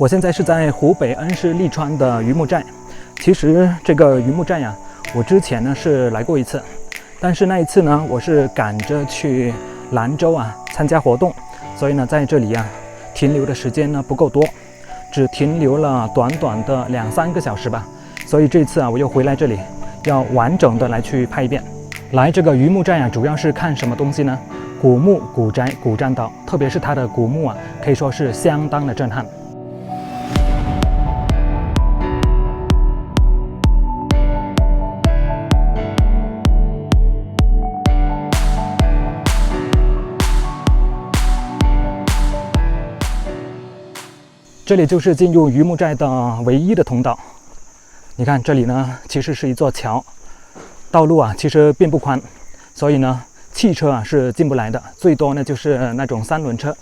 我现在是在湖北恩施利川的榆木寨。其实这个榆木寨呀，我之前呢是来过一次，但是那一次呢，我是赶着去兰州参加活动，所以呢在这里停留的时间呢不够多，只停留了短短的2-3个小时吧。所以这次我又回来这里，要完整的来去拍一遍。来这个榆木寨主要是看什么东西呢？古墓、古宅、古栈道，特别是它的古墓可以说是相当的震撼。这里就是进入榆木寨的唯一的通道。你看这里呢，其实是一座桥，道路其实并不宽，所以呢，汽车是进不来的，最多呢就是那种3轮车。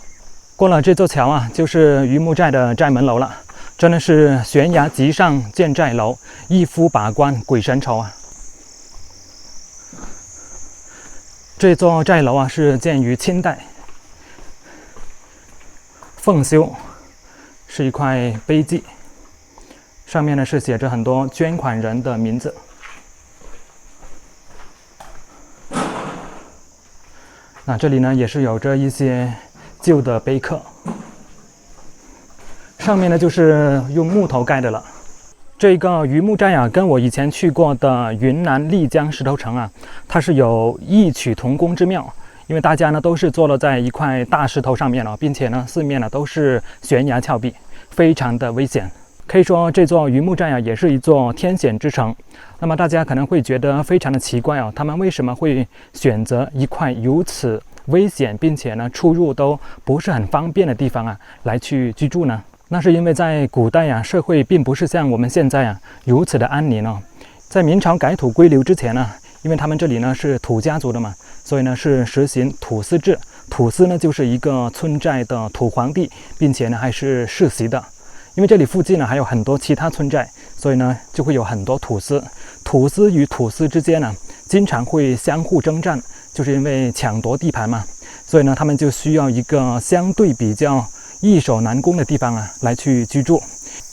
过了这座桥就是榆木寨的寨门楼了。真的是悬崖急上见寨楼，一夫把关鬼神愁这座寨楼是建于清代，凤修。是一块碑记，上面呢是写着很多捐款人的名字。那这里呢也是有着一些旧的碑刻，上面呢就是用木头盖的了。这个榆木寨跟我以前去过的云南丽江石头城它是有异曲同工之妙。因为大家呢都是坐落在一块大石头上面并且呢四面呢都是悬崖峭壁，非常的危险。可以说这座榆木寨也是一座天险之城。那么大家可能会觉得非常的奇怪他们为什么会选择一块如此危险并且呢出入都不是很方便的地方来去居住呢？那是因为在古代社会并不是像我们现在如此的安宁在明朝改土归流之前因为他们这里呢是土家族的嘛，所以呢是实行土司制。土司呢就是一个村寨的土皇帝，并且呢还是世袭的。因为这里附近呢还有很多其他村寨，所以呢就会有很多土司。土司与土司之间呢经常会相互征战，就是因为抢夺地盘嘛，所以呢他们就需要一个相对比较易守难攻的地方来去居住。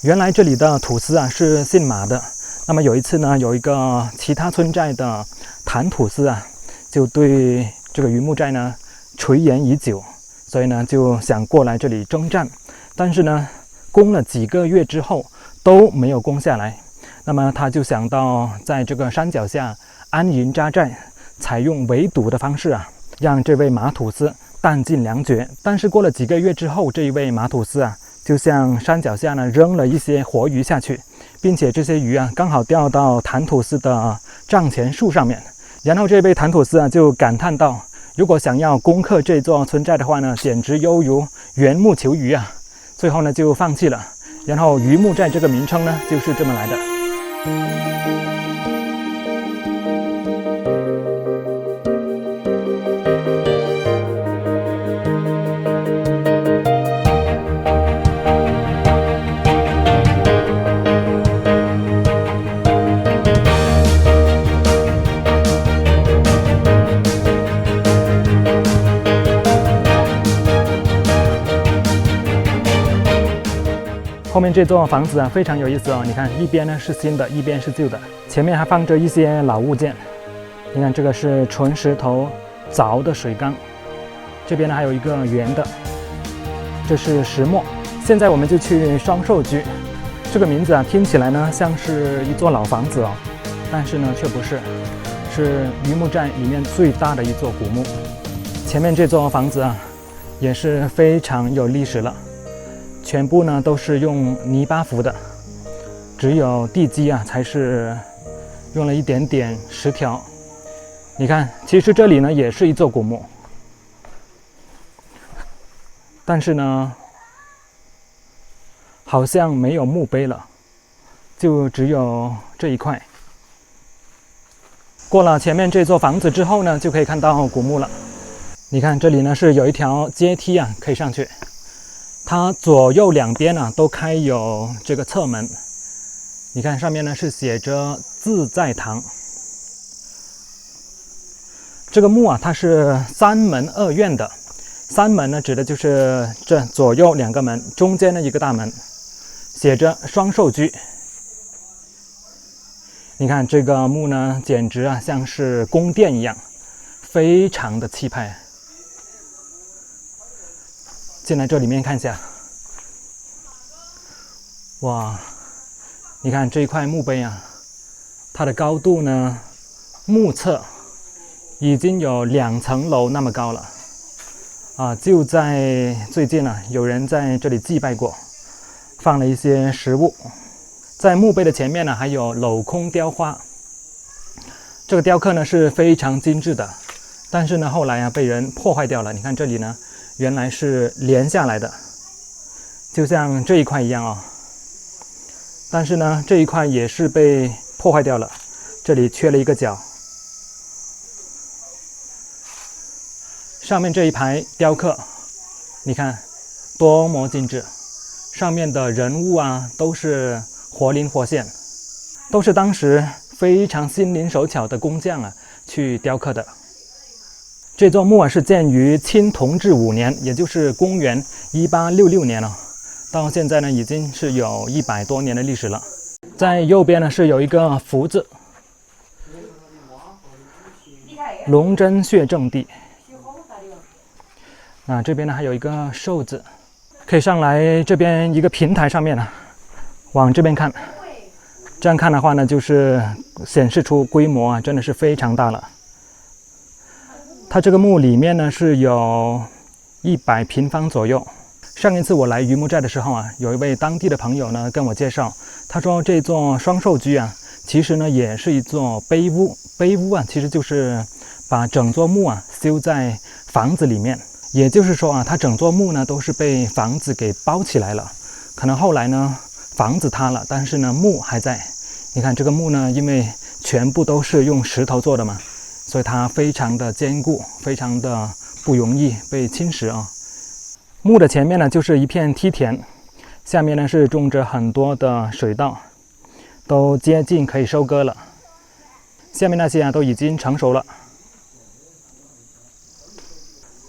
原来这里的土司是姓马的。那么有一次呢，有一个其他村寨的谭土司就对这个榆木寨呢垂涎已久，所以呢就想过来这里征战，但是呢攻了几个月之后都没有攻下来。那么他就想到在这个山脚下安营扎寨，采用围堵的方式让这位马土司弹尽粮绝。但是过了几个月之后，这一位马土司就向山脚下呢扔了一些活鱼下去，并且这些鱼刚好掉到谭土司的帐前树上面。然后这位谭土司就感叹道，如果想要攻克这座村寨的话呢，简直犹如缘木求鱼最后呢就放弃了。然后榆木寨这个名称呢就是这么来的。后面这座房子非常有意思你看一边呢是新的，一边是旧的，前面还放着一些老物件。你看这个是纯石头凿的水缸，这边呢还有一个圆的，这是石磨。现在我们就去双寿居。这个名字听起来呢像是一座老房子但是呢却不是，是榆木寨里面最大的一座古墓。前面这座房子也是非常有历史了，全部呢都是用泥巴糊的，只有地基才是用了一点点石条。你看，其实这里呢也是一座古墓，但是呢好像没有墓碑了，就只有这一块。过了前面这座房子之后呢，就可以看到古墓了。你看这里呢是有一条阶梯可以上去，它左右两边都开有这个侧门。你看上面呢是写着自在堂。这个墓它是3门2院的，3门呢指的就是这左右2个门，中间的一个大门。写着双寿居。你看这个墓呢，简直啊像是宫殿一样，非常的气派。进来这里面看一下，哇，你看这一块墓碑啊，它的高度呢，目测已经有2层楼那么高了啊！就在最近呢，有人在这里祭拜过，放了一些食物。在墓碑的前面呢，还有镂空雕花。这个雕刻呢是非常精致的，但是呢后来啊被人破坏掉了。你看这里呢，原来是连下来的，就像这一块一样啊。但是呢这一块也是被破坏掉了，这里缺了一个角。上面这一排雕刻，你看多么精致，上面的人物啊都是活灵活现，都是当时非常心灵手巧的工匠啊去雕刻的。这座墓啊是建于清同治5年，也就是公元1866年了，到现在呢已经是有100多年的历史了。在右边呢是有一个福字，龙真穴正地。那这边呢还有一个寿字，可以上来这边一个平台上面呢，往这边看。这样看的话呢，就是显示出规模啊，真的是非常大了。它这个墓里面呢是有100平方左右。上一次我来榆木寨的时候啊，有一位当地的朋友呢跟我介绍，他说这座双寿居啊，其实呢也是一座碑屋。碑屋啊，其实就是把整座墓啊修在房子里面。也就是说啊，它整座墓呢都是被房子给包起来了。可能后来呢房子塌了，但是呢墓还在。你看这个墓呢，因为全部都是用石头做的嘛，所以它非常的坚固，非常的不容易被侵蚀啊。墓的前面呢就是一片梯田，下面呢是种着很多的水稻，都接近可以收割了。下面那些啊都已经成熟了。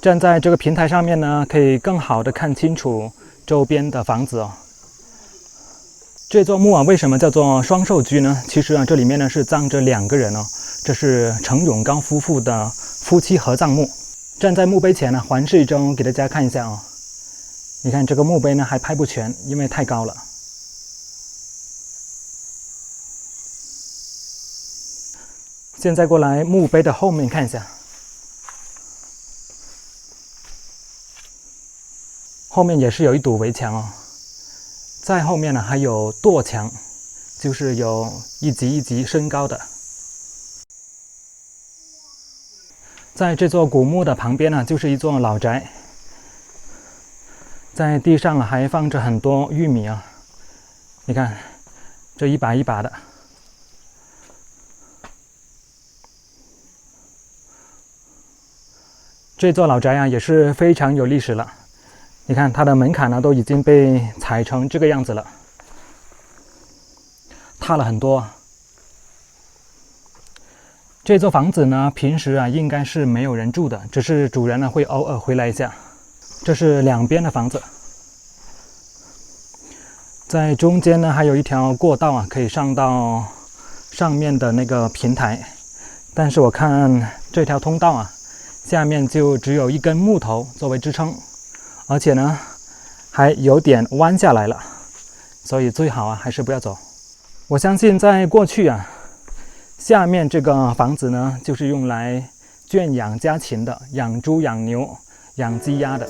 站在这个平台上面呢，可以更好的看清楚周边的房子哦。这座墓啊，为什么叫做双寿居呢？其实啊，这里面呢是葬着2个人哦。这是程永高夫妇的夫妻合葬墓。站在墓碑前呢，环视一周，给大家看一下哦。你看这个墓碑呢还拍不全，因为太高了。现在过来墓碑的后面看一下。后面也是有一堵围墙哦，在后面呢还有垛墙，就是有一级一级升高的。在这座古墓的旁边呢，就是一座老宅，在地上还放着很多玉米啊，你看这一把一把的。这座老宅啊也是非常有历史了。你看它的门槛呢都已经被踩成这个样子了，塌了很多。这座房子呢平时啊应该是没有人住的，只是主人呢会偶尔回来一下。这是两边的房子，在中间呢还有一条过道啊，可以上到上面的那个平台。但是我看这条通道啊，下面就只有一根木头作为支撑。而且呢，还有点弯下来了，所以最好啊还是不要走。我相信在过去啊，下面这个房子呢，就是用来圈养家禽的，养猪、养牛、养鸡鸭的。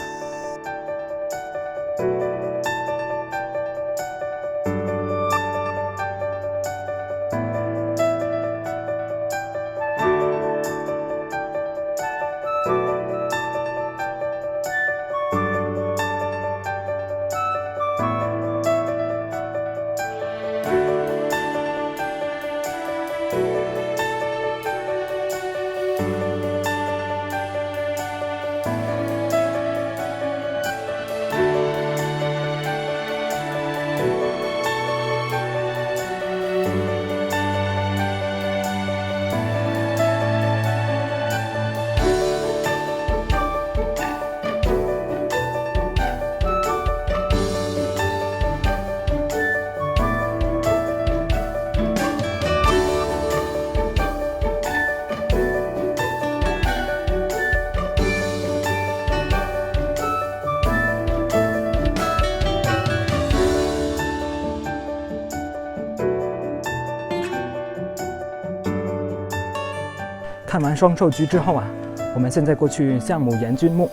看完双寿居之后啊，我们现在过去项目严君墓，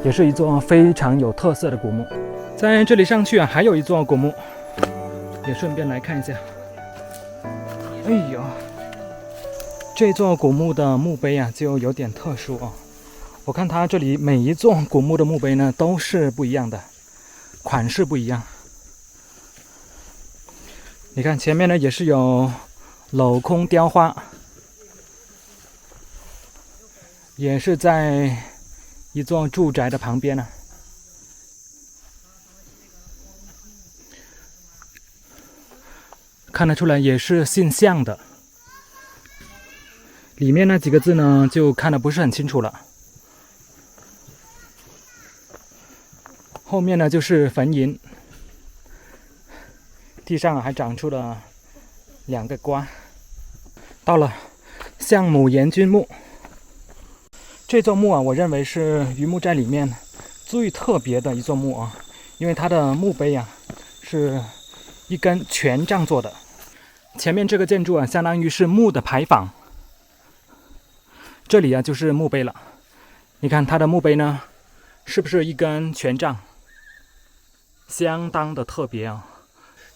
也是一座非常有特色的古墓。在这里上去啊，还有一座古墓，也顺便来看一下。哎呦，这座古墓的墓碑啊，就有点特殊哦。我看它这里每一座古墓的墓碑呢，都是不一样的，款式不一样。你看前面呢，也是有镂空雕花，也是在一座住宅的旁边呢。看得出来也是姓项的。里面那几个字呢，就看得不是很清楚了。后面呢就是坟茔，地上还长出了2个瓜。到了项目严君墓，这座墓啊，我认为是榆木寨里面最特别的一座墓啊，因为它的墓碑啊是一根权杖做的。前面这个建筑啊，相当于是墓的牌坊，这里啊就是墓碑了。你看它的墓碑呢，是不是一根权杖？相当的特别啊！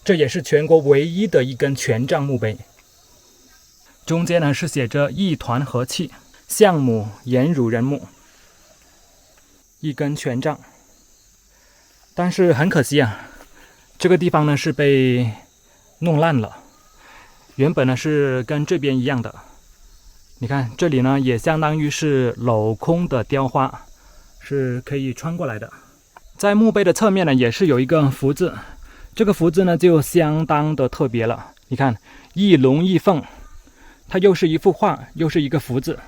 这也是全国唯一的一根权杖墓碑。中间呢是写着一团和气，项目严汝人墓，一根权杖。但是很可惜啊，这个地方呢是被弄烂了。原本呢是跟这边一样的。你看这里呢也相当于是镂空的雕花，是可以穿过来的。在墓碑的侧面呢也是有一个福字，这个福字呢就相当的特别了。你看一龙一凤，它又是一幅画，又是一个福字。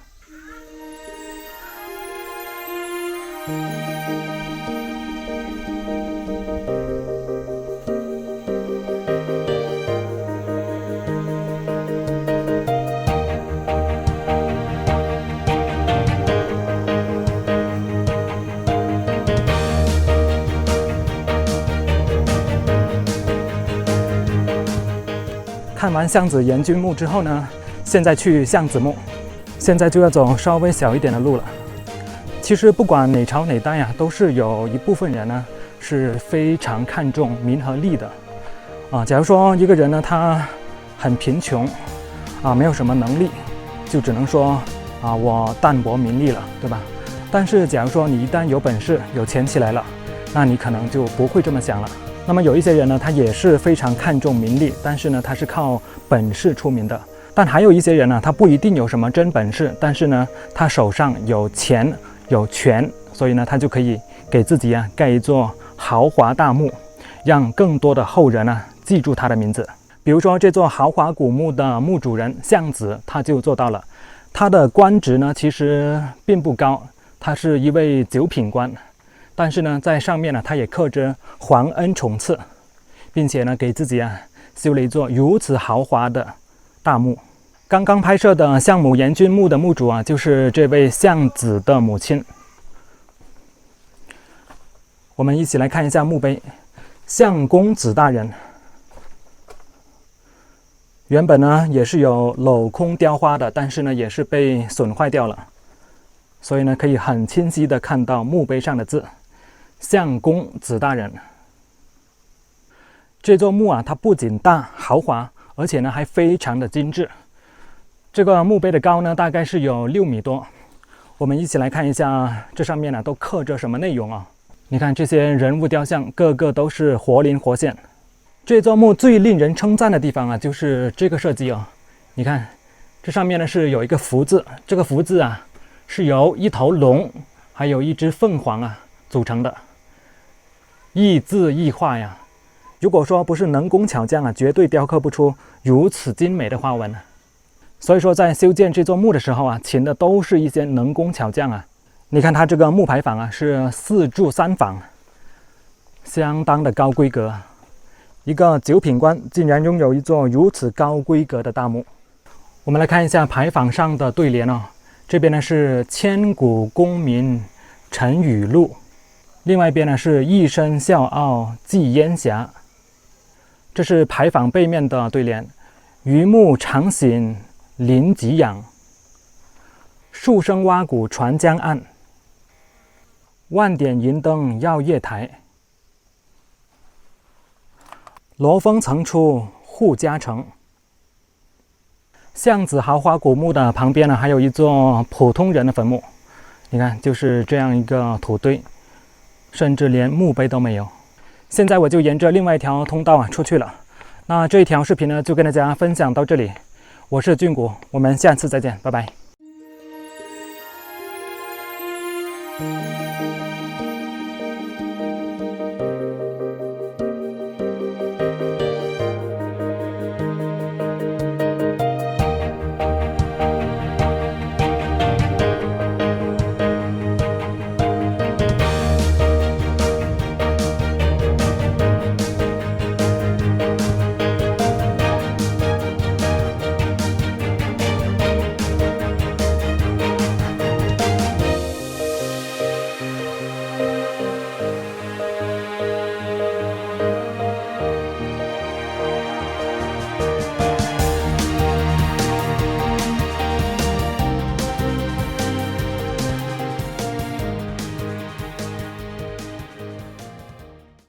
看完项子严君墓之后呢，现在去项子墓，现在就要走稍微小一点的路了。其实不管哪朝哪代啊，都是有一部分人呢是非常看重名和利的啊。假如说一个人呢他很贫穷啊，没有什么能力，就只能说啊我淡泊名利了，对吧？但是假如说你一旦有本事、有钱起来了，那你可能就不会这么想了。那么有一些人呢，他也是非常看重名利，但是呢，他是靠本事出名的。但还有一些人呢，他不一定有什么真本事，但是呢，他手上有钱有权，所以呢，他就可以给自己啊盖一座豪华大墓，让更多的后人啊记住他的名字。比如说这座豪华古墓的墓主人项子，他就做到了。他的官职呢，其实并不高，他是一位九品官。但是呢，在上面呢，他也刻着皇恩宠赐，并且呢，给自己啊修了一座如此豪华的大墓。刚刚拍摄的项目严君墓的墓主啊，就是这位项子的母亲。我们一起来看一下墓碑，项公子大人。原本呢也是有镂空雕花的，但是呢也是被损坏掉了，所以呢可以很清晰的看到墓碑上的字。项公子大人。这座墓啊，它不仅大豪华，而且呢还非常的精致。这个墓碑的高呢，大概是有6米多。我们一起来看一下这上面呢都刻着什么内容啊？你看这些人物雕像，个个都是活灵活现。这座墓最令人称赞的地方啊，就是这个设计啊。你看这上面呢是有一个福字，这个福字啊是由一头龙还有一只凤凰啊组成的。异字异画呀！如果说不是能工巧匠啊，绝对雕刻不出如此精美的花纹。所以说，在修建这座墓的时候啊，请的都是一些能工巧匠啊。你看它这个木牌坊啊，是4柱3坊，相当的高规格。一个九品官竟然拥有一座如此高规格的大墓。我们来看一下牌坊上的对联哦。这边呢是千古功名陈雨露。另外一边呢是一生笑傲寄烟霞，这是牌坊背面的对联。榆木常醒临吉养，树生蛙鼓传江岸，万点银灯耀夜台。罗峰层出户家城。巷子豪华古墓的旁边呢，还有一座普通人的坟墓。你看，就是这样一个土堆，甚至连墓碑都没有。现在我就沿着另外一条通道出去了。那这一条视频呢，就跟大家分享到这里。我是俊谷，我们下次再见，拜拜。